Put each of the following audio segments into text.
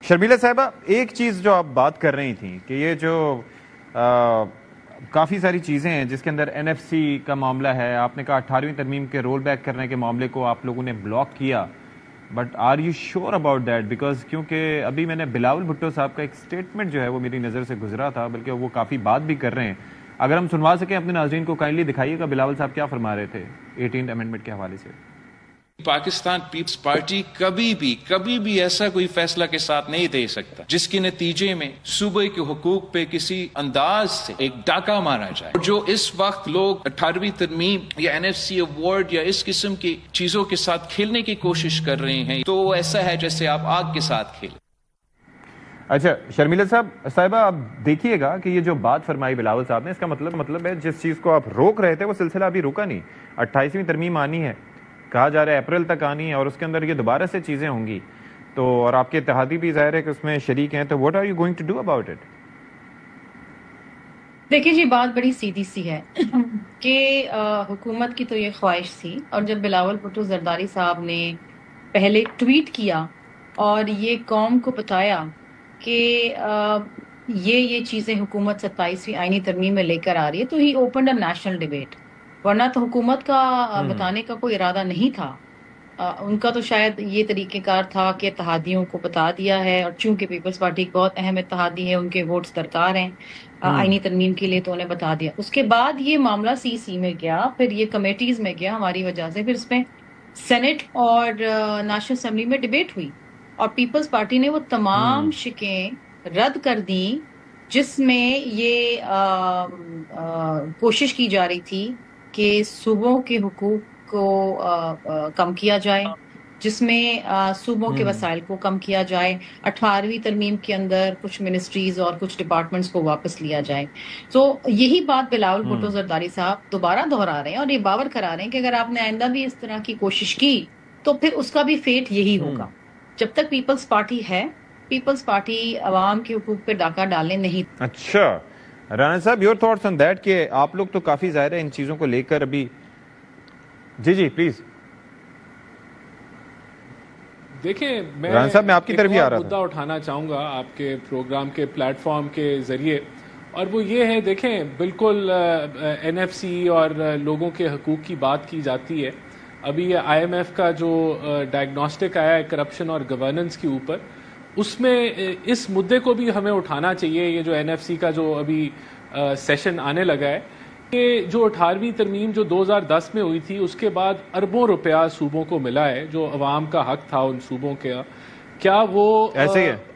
شرمیلا صاحبہ، ایک چیز جو آپ بات کر رہی تھیں کہ یہ جو کافی ساری چیزیں ہیں جس کے اندر این ایف سی کا معاملہ ہے، آپ نے کہا 18ویں ترمیم کے رول بیک کرنے کے معاملے کو آپ لوگوں نے بلاک کیا، but are you sure about that? Because کیونکہ ابھی میں نے بلاول بھٹو صاحب کا ایک سٹیٹمنٹ جو ہے وہ میری نظر سے گزرا تھا، بلکہ وہ کافی بات بھی کر رہے ہیں. اگر ہم سنوا سکیں اپنے ناظرین کو، کائنڈلی دکھائیے گا بلاول صاحب کیا فرما رہے تھے 18 امینڈمنٹ کے حوالے سے. پاکستان پیپلز پارٹی کبھی بھی ایسا کوئی فیصلہ کے ساتھ نہیں دے سکتا جس کے نتیجے میں صوبے کے حقوق پہ کسی انداز سے ایک ڈاکہ مارا جائے. جو اس وقت لوگ 18ویں ترمیم یا این ایف سی ایوارڈ یا اس قسم کی چیزوں کے ساتھ کھیلنے کی کوشش کر رہے ہیں، تو وہ ایسا ہے جیسے آپ آگ کے ساتھ کھیلیں. اچھا شرمیلا صاحبہ، آپ دیکھیے گا کہ یہ جو بات فرمائی بلاول صاحب نے، اس کا مطلب ہے جس چیز کو آپ روک رہے تھے وہ سلسلہ ابھی رکا نہیں. 28ویں ترمیم آنی ہے، کہا جا رہا ہے اپریل تک آنی ہے، اور اس کے اندر یہ دوبارہ سے چیزیں ہوں گی، تو اور آپ کے اتحادی بھی ظاہر ہے کہ اس میں شریک ہیں، تو what are you going to do about it? دیکھیے جی، بات بڑی سیدھی سی ہے کہ حکومت کی تو یہ خواہش تھی، اور جب بلاول بھٹو زرداری صاحب نے پہلے ٹویٹ کیا اور یہ قوم کو بتایا کہ یہ چیزیں حکومت 27ویں آئینی ترمیم میں لے کر آ رہی ہے، تو ہی اوپنڈ اے نیشنل ڈیبیٹ. ورنہ تو حکومت کا بتانے کا کوئی ارادہ نہیں تھا. ان کا تو شاید یہ طریقہ کار تھا کہ اتحادیوں کو بتا دیا ہے، اور چونکہ پیپلز پارٹی بہت اہم اتحادی ہے، ان کے ووٹس درکار ہیں آئینی ترمیم کے لیے، تو انہیں بتا دیا. اس کے بعد یہ معاملہ سی میں گیا، پھر یہ کمیٹیز میں گیا ہماری وجہ سے، پھر اس میں سینٹ اور نیشنل اسمبلی میں ڈیبیٹ ہوئی، اور پیپلز پارٹی نے وہ تمام شکیں رد کر دیں جس میں یہ کوشش کی جا رہی تھی کہ صوبوں کے حقوق کو کم کیا جائے، جس میں صوبوں کے وسائل کو کم کیا جائے، 18ویں ترمیم کے اندر کچھ منسٹریز اور کچھ ڈپارٹمنٹس کو واپس لیا جائے. تو یہی بات بلاول بھٹو زرداری صاحب دوبارہ دہرا رہے ہیں، اور یہ باور کرا رہے ہیں کہ اگر آپ نے آئندہ بھی اس طرح کی کوشش کی تو پھر اس کا بھی فیٹ یہی ہوگا. جب تک پیپلز پارٹی ہے، پیپلز پارٹی عوام کے حقوق پہ ڈاکہ ڈالنے نہیں. اچھا رانا صاحب، یور تھاٹس آن دیٹ، کہ آپ لوگ تو کافی ظاہر ہے ان چیزوں کو لے کر ابھی. جی پلیز. دیکھیں، میں آپ کی طرف ہی آ رہا تھا، مدعا اٹھانا چاہوں گا آپ کے پروگرام کے پلیٹ فارم کے ذریعے، اور وہ یہ ہے، دیکھیں بالکل این ایف سی اور لوگوں کے حقوق کی بات کی جاتی ہے. ابھی یہ آئی ایم ایف کا جو ڈائگنوسٹک آیا ہے کرپشن اور گورننس کے اوپر، اس میں اس مدعے کو بھی ہمیں اٹھانا چاہیے. یہ جو این ایف سی کا جو ابھی سیشن آنے لگا ہے، کہ جو 18ویں ترمیم جو 2010 میں ہوئی تھی، اس کے بعد اربوں روپیہ صوبوں کو ملا ہے جو عوام کا حق تھا ان صوبوں کا. کیا وہ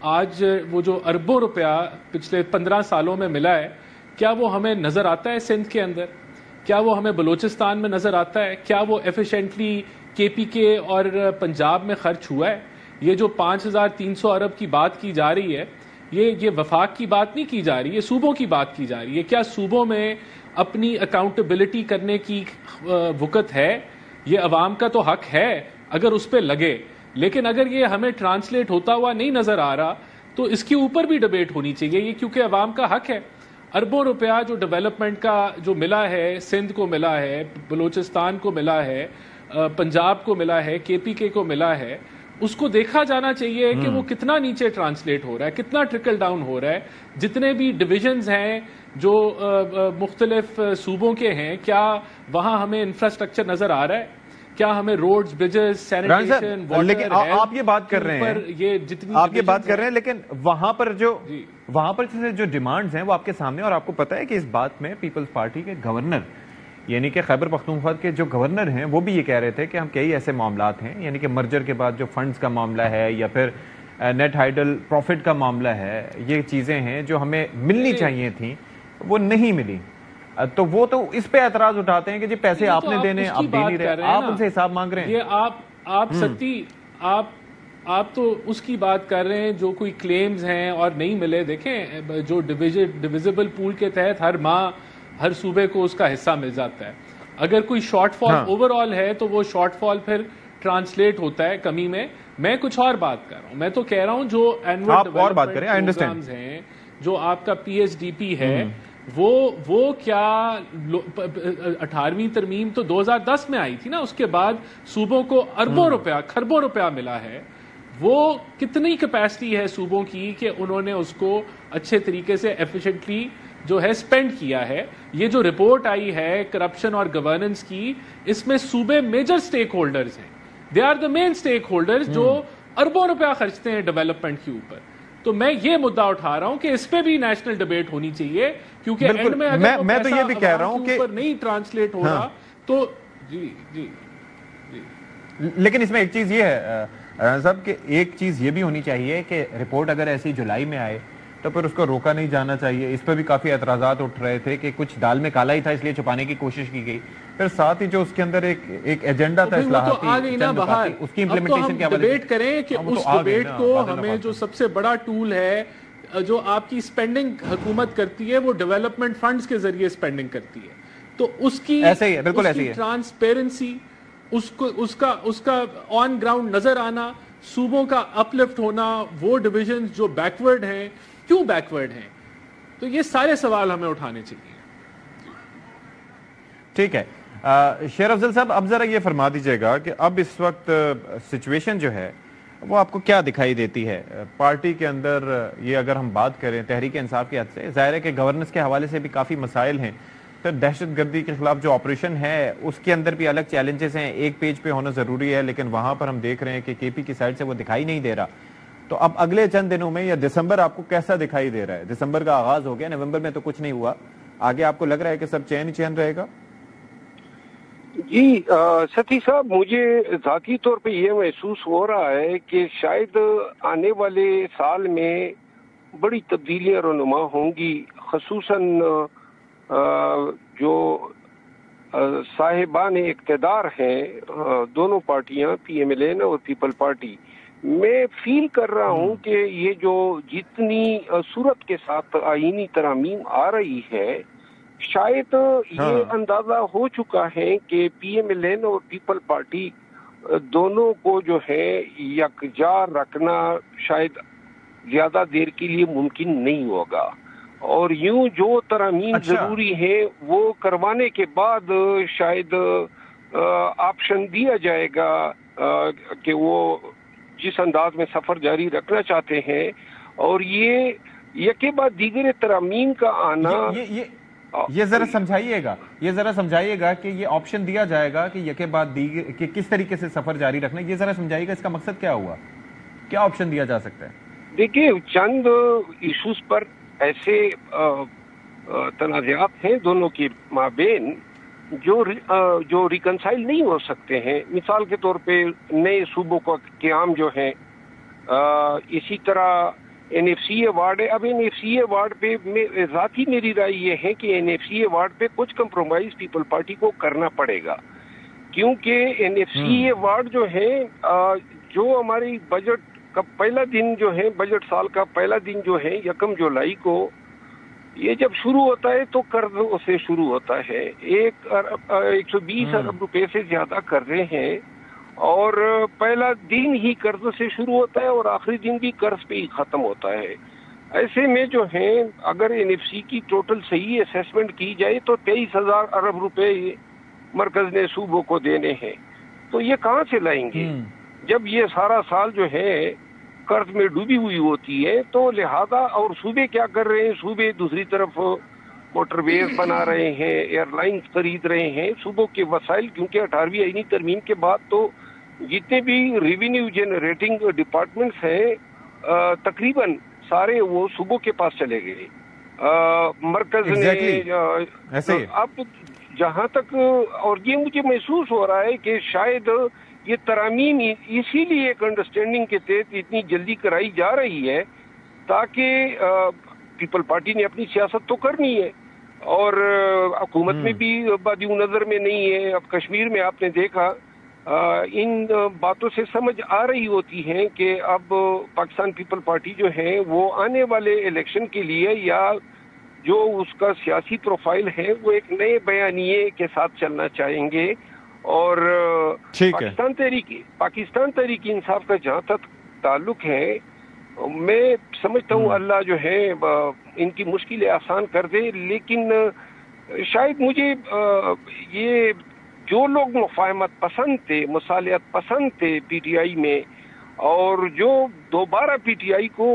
آج وہ جو اربوں روپیہ پچھلے 15 سالوں میں ملا ہے، کیا وہ ہمیں نظر آتا ہے سندھ کے اندر؟ کیا وہ ہمیں بلوچستان میں نظر آتا ہے؟ کیا وہ ایفیشینٹلی کے پی کے اور پنجاب میں خرچ ہوا ہے؟ یہ جو 5300 ارب کی بات کی جا رہی ہے، یہ وفاق کی بات نہیں کی جا رہی، یہ صوبوں کی بات کی جا رہی ہے. کیا صوبوں میں اپنی اکاؤنٹیبلٹی کرنے کی وقت ہے؟ یہ عوام کا تو حق ہے اگر اس پہ لگے، لیکن اگر یہ ہمیں ٹرانسلیٹ ہوتا ہوا نہیں نظر آ رہا تو اس کے اوپر بھی ڈیبیٹ ہونی چاہیے. یہ کیونکہ عوام کا حق ہے. اربوں روپیہ جو ڈیولپمنٹ کا جو ملا ہے، سندھ کو ملا ہے، بلوچستان کو ملا ہے، پنجاب کو ملا ہے، کے پی کے کو ملا ہے، اس کو دیکھا جانا چاہیے کہ وہ کتنا نیچے ٹرانسلیٹ ہو رہا ہے، کتنا ٹرکل ڈاؤن ہو رہا ہے. جتنے بھی ڈویژنز ہیں جو مختلف صوبوں کے ہیں، کیا وہاں ہمیں انفراسٹرکچر نظر آ رہا ہے؟ کیا ہمیں روڈز، بریجز، سینیٹیشن، واٹر، آپ یہ بات کر رہے ہیں، لیکن وہاں پر جو ڈیمانڈز ہیں وہ آپ کے سامنے، اور آپ کو پتا ہے کہ اس بات میں پیپلز پارٹی کے گورنر، یعنی کہ خیبر پختونخوا کے جو گورنر ہیں، وہ بھی یہ کہہ رہے تھے کہ ہم کئی ایسے معاملات ہیں، یعنی کہ مرجر کے بعد جو فنڈز کا معاملہ ہے، یا پھر نیٹ ہائیڈل پروفٹ کا معاملہ ہے، یہ چیزیں ہیں جو ہمیں ملنی چاہیے تھیں، وہ نہیں ملی. تو وہ تو اس پہ اعتراض اٹھاتے ہیں کہ جی پیسے آپ نے دینے، آپ دے نہیں رہے، آپ ان سے حساب مانگ رہے ہیں. یہ آپ ستی آپ تو اس کی بات کر رہے ہیں جو کوئی کلیمز ہیں اور نہیں ملے. دیکھیں، جو ڈویزیبل پول کے تحت ہر ماہ ہر صوبے کو اس کا حصہ مل جاتا ہے. اگر کوئی شارٹ فال اوور آل ہے تو وہ شارٹ فال پھر ٹرانسلیٹ ہوتا ہے کمی میں. میں کچھ اور بات کر رہا ہوں، میں تو کہہ رہا ہوں جو اینوئل ڈیولپمنٹ پروگرامز ہیں، جو آپ کا پی ایچ ڈی پی ہے، وہ کیا 18ویں ترمیم تو 2010 میں آئی تھی نا، اس کے بعد صوبوں کو اربوں روپیہ، کھربوں روپیہ ملا ہے. وہ کتنی کیپیسٹی ہے صوبوں کی کہ انہوں نے اس کو اچھے طریقے سے ایفیشینٹلی جو ہے اسپینڈ کیا ہے. یہ جو رپورٹ آئی ہے کرپشن اور گورننس کی, اس میں صوبے میجر سٹیک ہولڈرز ہیں. They are the main stake holders جو اربوں روپیہ خرچتے ہیں ڈیولپمنٹ کے اوپر. تو میں یہ مدعا اٹھا رہا ہوں کہ اس پہ بھی نیشنل ڈیبیٹ ہونی چاہیے, کیونکہ اینڈ میں اگر میں تو یہ بھی کہہ رہا ہوں کہ نہیں ٹرانسلیٹ ہو رہا تو جی جی جی. لیکن اس میں ایک چیز یہ ہے صاحب کہ ایک چیز یہ بھی ہونی چاہیے کہ رپورٹ اگر ایسی جولائی میں آئے تو پھر اس کو روکا نہیں جانا چاہیے. اس پہ بھی کافی اعتراضات اٹھ رہے تھے کہ کچھ دال میں کالا ہی تھا اس لیے چھپانے کی کوشش کی گئی. پھر ساتھ ہی جو اس کے اندر ایک ایجنڈا تھا اصلاحاتی, اس کی امپلیمنٹیشن کے حوالے سے ڈیبیٹ کریں کہ اس ڈیبیٹ کو ہمیں جو سب سے بڑا ٹول ہے جو آپ کی سپینڈنگ حکومت کرتی ہے وہ ڈیولپمنٹ فنڈز کے ذریعے سپینڈنگ کرتی ہے, تو اس کی ٹرانسپیرنسی, اس کا آن گراؤنڈ نظر آنا, صوبوں کا اپلفٹ ہونا, وہ ڈویژنز جو بیکورڈ ہیں کیوں بیکورڈ ہیں, تو یہ سارے سوال ہمیں اٹھانے چاہیے. ٹھیک ہے شیر افضل صاحب, اب ذرا یہ فرما دیجئے گا کہ اب اس وقت سچویشن جو ہے وہ آپ کو کیا دکھائی دیتی ہے پارٹی کے اندر. یہ اگر ہم بات کریں تحریک انصاف کے حد سے, ظاہر ہے کہ گورننس کے حوالے سے بھی کافی مسائل ہیں, پھر دہشت گردی کے خلاف جو آپریشن ہے اس کے اندر بھی الگ چیلنجز ہیں, ایک پیج پہ ہونا ضروری ہے, لیکن وہاں پر ہم دیکھ رہے ہیں کہ کے پی کی سائڈ سے وہ دکھائی نہیں دے رہا. تو اب اگلے چند دنوں میں یا دسمبر آپ کو کیسا دکھائی دے رہا ہے؟ دسمبر کا آغاز ہو گیا, نومبر میں تو کچھ نہیں ہوا, آگے آپ کو لگ رہا ہے کہ سب چین ہی چین رہے گا؟ جی ستی صاحب, مجھے ذاتی طور پہ یہ محسوس ہو رہا ہے کہ شاید آنے والے سال میں بڑی تبدیلیاں رونما ہوں گی, خصوصاً جو صاحبان اقتدار ہیں دونوں پارٹیاں, پی ایم ایل این اور پیپل پارٹی. میں فیل کر رہا ہوں کہ یہ جو جتنی صورت کے ساتھ آئینی ترامیم آ رہی ہے, شاید یہ اندازہ ہو چکا ہے کہ پی ایم ایل این اور پیپل پارٹی دونوں کو جو ہے یکجا رکھنا شاید زیادہ دیر کے لیے ممکن نہیں ہوگا, اور یوں جو ترامیم ضروری ہے وہ کروانے کے بعد شاید آپشن دیا جائے گا کہ وہ جس انداز میں سفر جاری رکھنا چاہتے ہیں, اور یہ یکے بعد دیگر ترامیم کا آنا. یہ ذرا سمجھائیے گا کہ یہ آپشن دیا جائے گا کہ یکے بعد دیگر کہ کس طریقے سے سفر جاری رکھنا, یہ ذرا سمجھائیے گا, اس کا مقصد کیا ہوا, کیا آپشن دیا جا سکتا ہے؟ دیکھیے, چند ایشوز پر ایسے تنازعات ہیں دونوں کے مابین جو ریکنسائل نہیں ہو سکتے ہیں. مثال کے طور پہ نئے صوبوں کا قیام جو ہے, اسی طرح این ایف سی ایوارڈ ہے. اب این ایف سی ایوارڈ پہ ذاتی میری رائے یہ ہے کہ این ایف سی ایوارڈ پہ کچھ کمپرومائز پیپل پارٹی کو کرنا پڑے گا, کیونکہ این ایف سی ایوارڈ جو ہے, جو ہماری بجٹ کا پہلا دن جو ہے, بجٹ سال کا پہلا دن جو ہے 1 جولائی کو, یہ جب شروع ہوتا ہے تو قرض سے شروع ہوتا ہے. 120 ارب روپے سے زیادہ قرضے ہیں, اور پہلا دن ہی قرض سے شروع ہوتا ہے اور آخری دن بھی قرض پہ ہی ختم ہوتا ہے. ایسے میں جو ہیں اگر این ایف سی کی ٹوٹل صحیح اسیسمنٹ کی جائے تو 23,000 ارب روپے مرکز نے صوبوں کو دینے ہیں. تو یہ کہاں سے لائیں گے جب یہ سارا سال جو ہے قرض میں ڈوبی ہوئی ہوتی ہے؟ تو لہذا اور صوبے کیا کر رہے ہیں, صوبے دوسری طرف موٹر ویز بنا رہے ہیں, ایئر لائنز خرید رہے ہیں. صوبوں کے وسائل کیونکہ 18ویں آئینی ترمیم کے بعد تو جتنے بھی ریونیو جنریٹنگ ڈپارٹمنٹس ہیں تقریباً سارے وہ صوبوں کے پاس چلے گئے. مرکز نے اب جہاں تک, اور یہ مجھے محسوس ہو رہا ہے کہ شاید یہ ترامیم اسی لیے ایک انڈرسٹینڈنگ کے تحت اتنی جلدی کرائی جا رہی ہے تاکہ پیپل پارٹی نے اپنی سیاست تو کرنی ہے, اور حکومت میں بھی بادی نظر میں نہیں ہے. اب کشمیر میں آپ نے دیکھا ان باتوں سے سمجھ آ رہی ہوتی ہے کہ اب پاکستان پیپل پارٹی جو ہے وہ آنے والے الیکشن کے لیے یا جو اس کا سیاسی پروفائل ہے وہ ایک نئے بیانیے کے ساتھ چلنا چاہیں گے. اور پاکستان تحریک انصاف کا جہاں تک تعلق ہے, میں سمجھتا ہوں اللہ جو ہے ان کی مشکلیں آسان کر دے. لیکن شاید مجھے یہ جو لوگ مفاہمت پسند تھے, مصالحت پسند تھے پی ٹی آئی میں, اور جو دوبارہ پی ٹی آئی کو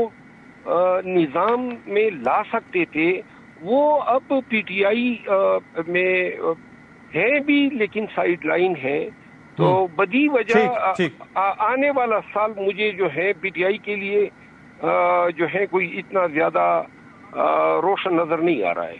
نظام میں لا سکتے تھے وہ اب پی ٹی آئی میں ہے بھی لیکن سائیڈ لائن ہے. تو بدی وجہ آنے والا سال مجھے جو ہے پی ٹی آئی کے لیے جو ہے کوئی اتنا زیادہ روشن نظر نہیں آ رہا ہے.